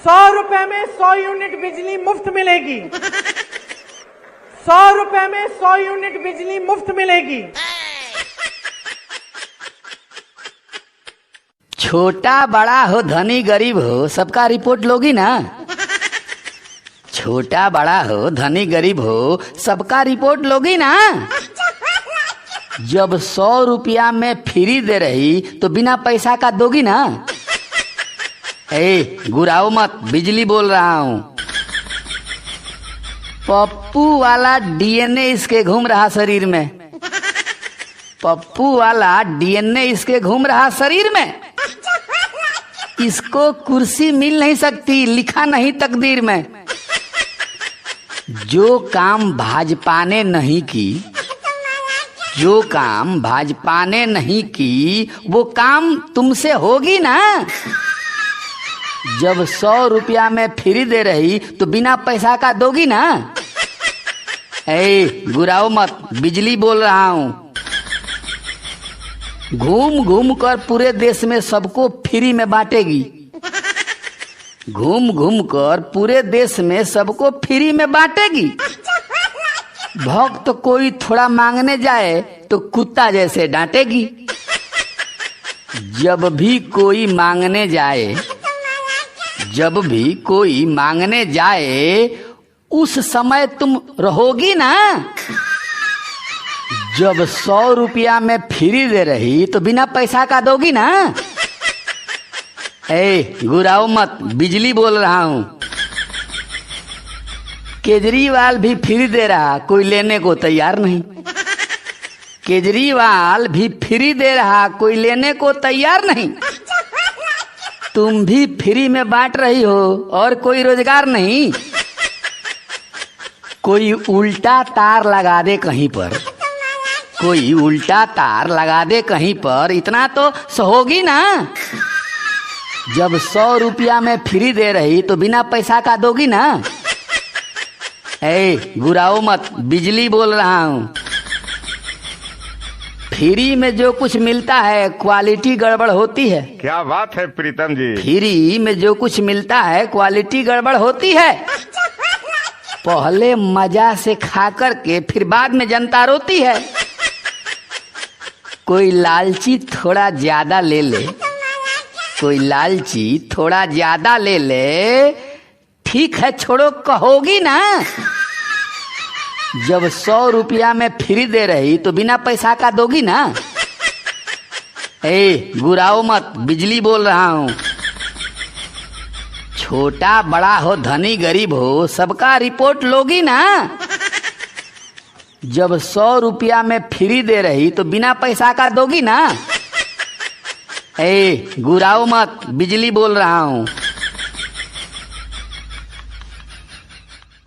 100 रुपए में 100 यूनिट बिजली मुफ्त मिलेगी। 100 रुपए में 100 यूनिट बिजली मुफ्त मिलेगी। छोटा बड़ा हो धनी गरीब हो सबका रिपोर्ट लोगी ना। छोटा बड़ा हो धनी गरीब हो सबका रिपोर्ट लोगी ना। जब 100 रुपया में फ्री दे रही तो बिना पैसा का दोगी ना। ए गुराओ मत, बिजली बोल रहा हूँ। पप्पू वाला डीएनए इसके घूम रहा शरीर में। पप्पू वाला डीएनए इसके घूम रहा शरीर में। इसको कुर्सी मिल नहीं सकती, लिखा नहीं तकदीर में। जो काम भाजपा ने नहीं की, जो काम भाजपा ने नहीं की वो काम तुमसे होगी ना। जब 100 रुपया में फ्री दे रही तो बिना पैसा का दोगी ना। ए गुराओ मत, बिजली बोल रहा हूँ। घूम घूम कर पूरे देश में सबको फ्री में बांटेगी। घूम घूम कर पूरे देश में सबको फ्री में बांटेगी। भक्त कोई थोड़ा मांगने जाए तो कुत्ता जैसे डांटेगी। जब भी कोई मांगने जाए, जब भी कोई मांगने जाए उस समय तुम रहोगी ना। जब 100 रुपया में फ्री दे रही तो बिना पैसा का दोगी ना। ए गुराओ मत, बिजली बोल रहा हूँ। केजरीवाल भी फ्री दे रहा, कोई लेने को तैयार नहीं। केजरीवाल भी फ्री दे रहा, कोई लेने को तैयार नहीं। तुम भी फ्री में बांट रही हो और कोई रोजगार नहीं। कोई उल्टा तार लगा दे कहीं पर, कोई उल्टा तार लगा दे कहीं पर, इतना तो सहोगी ना। जब 100 रुपया में फ्री दे रही तो बिना पैसा का दोगी ना। ए गुराओ मत, बिजली बोल रहा हूँ। फ्री में जो कुछ मिलता है क्वालिटी गड़बड़ होती है। क्या बात है प्रीतम जी। फ्री में जो कुछ मिलता है क्वालिटी गड़बड़ होती है। पहले मजा से खा कर के फिर बाद में जनता रोती है। कोई लालची थोड़ा ज्यादा ले ले, कोई लालची थोड़ा ज्यादा ले ले, ठीक है छोड़ो कहोगी ना। जब 100 रुपया में फ्री दे रही तो बिना पैसा का दोगी ना। ए गुराओ मत, बिजली बोल रहा हूँ। छोटा बड़ा हो धनी गरीब हो सबका रिपोर्ट लोगी ना। जब 100 रुपया में फ्री दे रही तो बिना पैसा का दोगी ना। ए गुराओ मत, बिजली बोल रहा हूँ।